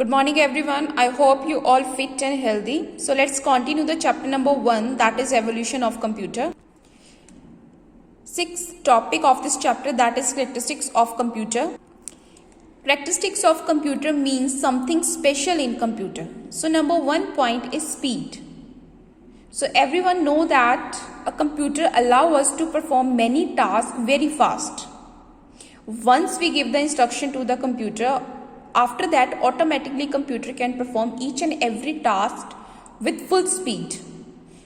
Good morning everyone. I hope you all fit and healthy. So let's continue the chapter number 1, that is evolution of computer. Sixth topic of this chapter, that is characteristics of computer. Characteristics of computer means something special in computer. So number 1 point is speed. So everyone know that a computer allow us to perform many tasks very fast. Once we give the instruction to the computer, after that automatically computer can perform each and every task with full speed.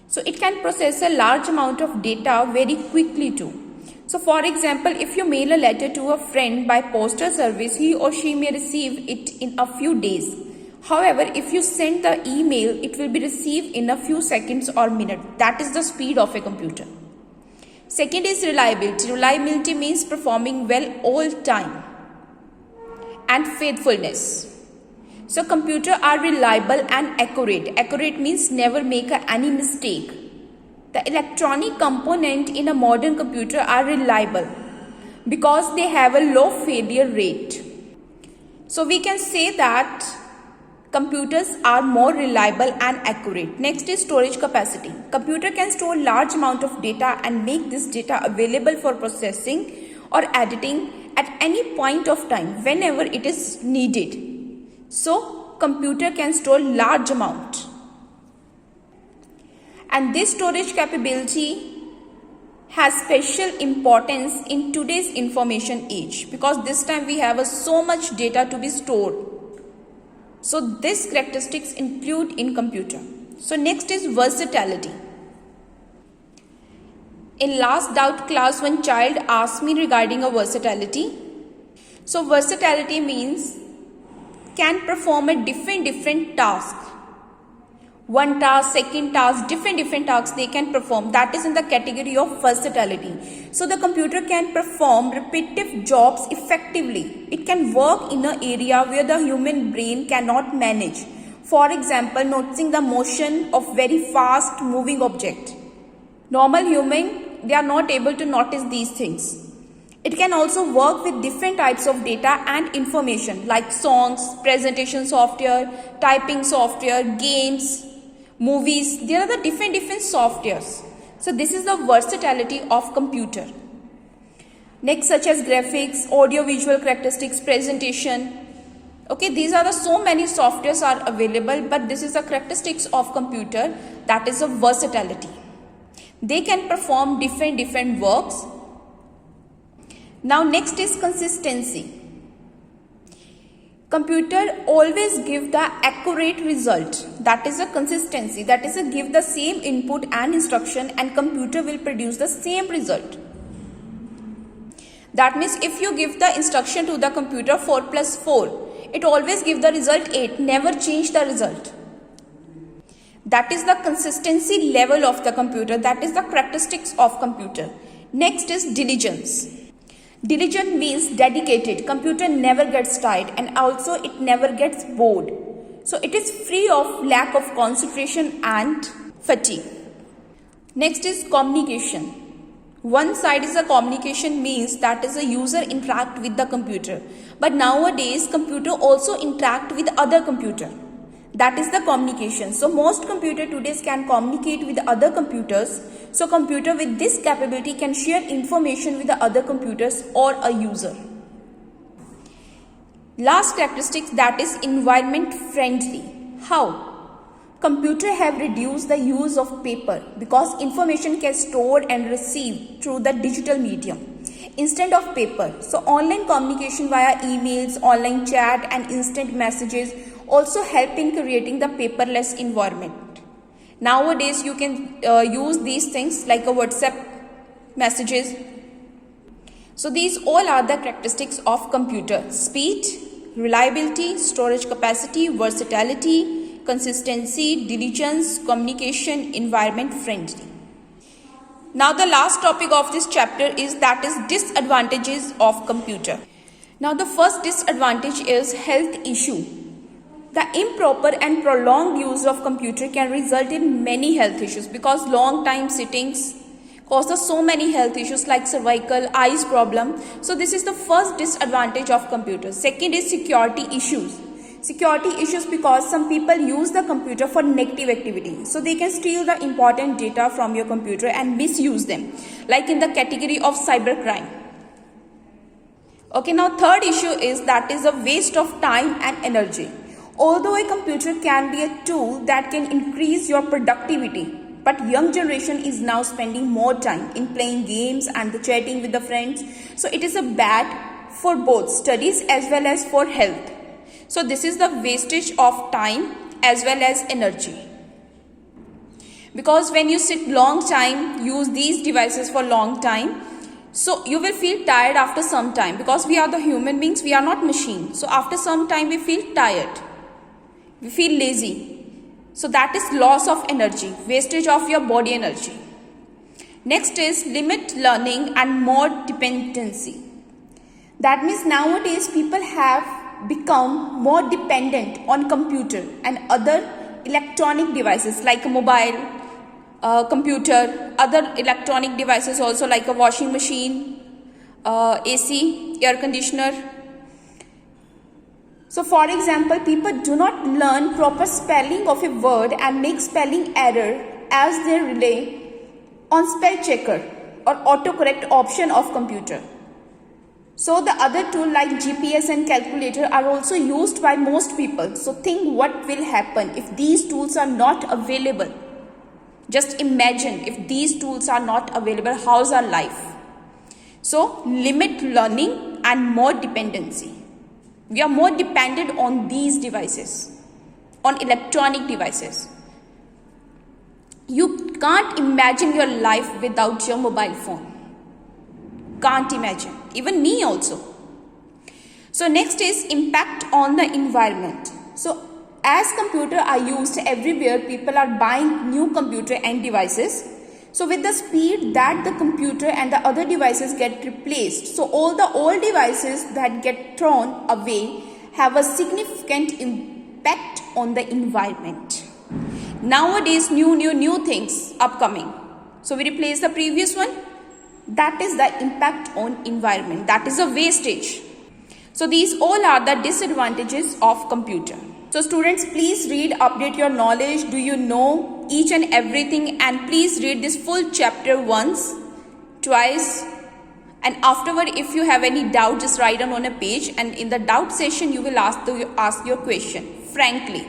So it can process a large amount of data very quickly too. So for example, if you mail a letter to a friend by postal service, he or she may receive it in a few days. However, if you send the email, it will be received in a few seconds or minutes. That is the speed of a computer. Second is reliability. Reliability means performing well all time. And faithfulness. So computer are reliable and accurate. Accurate means never make any mistake. The electronic component in a modern computer are reliable because they have a low failure rate. So we can say that computers are more reliable and accurate. Next is storage capacity. Computer can store large amount of data and make this data available for processing or editing at any point of time whenever it is needed. So computer can store large amount. And this storage capability has special importance in today's information age because this time we have so much data to be stored. So these characteristics include in computer. So next is versatility. In last doubt class, one child asked me regarding a versatility. So versatility means can perform a different task. One task, second task, different tasks they can perform. That is in the category of versatility. So the computer can perform repetitive jobs effectively. It can work in an area where the human brain cannot manage. For example, noticing the motion of very fast moving object. Normal human, they are not able to notice these things. It can also work with different types of data and information like songs, presentation software, typing software, games, movies. There are the different softwares. So this is the versatility of computer. Next, such as graphics, audio visual characteristics, presentation. Okay, these are the so many softwares are available, but this is the characteristics of computer, that is a versatility. They can perform different works. Now next is consistency. Computer always give the accurate result. That is a consistency. That is a give the same input and instruction and computer will produce the same result. That means if you give the instruction to the computer 4 plus 4, it always give the result 8, never change the result. That is the consistency level of the computer. That is the characteristics of computer. Next is diligence. Diligent means dedicated. Computer never gets tired and also it never gets bored. So it is free of lack of concentration and fatigue. Next is communication. One side is a communication means that is a user interact with the computer. But nowadays computer also interact with other computer. That is the communication. So most computer today can communicate with other computers. So computer with this capability can share information with the other computers or a user. Last characteristics, that is environment friendly. How? Computer have reduced the use of paper because information can stored and received through the digital medium instead of paper. So online communication via emails, online chat and instant messages also help in creating the paperless environment. Nowadays you can use these things like a WhatsApp messages. So these all are the characteristics of computer: speed, reliability, storage capacity, versatility, consistency, diligence, communication, environment friendly. Now the last topic of this chapter is that is disadvantages of computer. Now the first disadvantage is health issue. The improper and prolonged use of computer can result in many health issues because long time sittings causes so many health issues like cervical, eyes problem. So this is the first disadvantage of computers. Second is security issues. Security issues because some people use the computer for negative activity. So they can steal the important data from your computer and misuse them, like in the category of cybercrime. Okay, now third issue is that is a waste of time and energy. Although a computer can be a tool that can increase your productivity, but young generation is now spending more time in playing games and the chatting with the friends. So it is a bad for both studies as well as for health. So this is the wastage of time as well as energy. Because when you sit long time, use these devices for long time, so you will feel tired after some time, because we are the human beings, we are not machines. So after some time we feel tired, we feel lazy. So that is loss of energy, wastage of your body energy. Next is limit learning and more dependency. That means nowadays people have become more dependent on computer and other electronic devices like a mobile, computer, other electronic devices also like a washing machine, AC, air conditioner. So for example, people do not learn proper spelling of a word and make spelling error as they rely on spell checker or autocorrect option of computer. So the other tool like GPS and calculator are also used by most people. So think what will happen if these tools are not available. Just imagine if these tools are not available, how's our life? So limit learning and more dependency. We are more dependent on these devices, on electronic devices. You can't imagine your life without your mobile phone. Can't imagine. Even me also. So next is impact on the environment. So as computers are used everywhere, people are buying new computer and devices. So with the speed that the computer and the other devices get replaced, so all the old devices that get thrown away have a significant impact on the environment. Nowadays, new things upcoming. So we replace the previous one. That is the impact on environment. That is a wastage. So these all are the disadvantages of computer. So students, please read, update your knowledge. Do you know each and everything? And please read this full chapter once, twice. And afterward, if you have any doubt, just write down on a page. And in the doubt session, you will ask your question, frankly.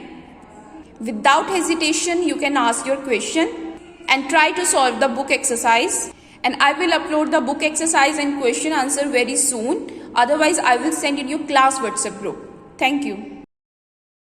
Without hesitation, you can ask your question and try to solve the book exercise. And I will upload the book exercise and question answer very soon. Otherwise, I will send in your class WhatsApp group. Thank you.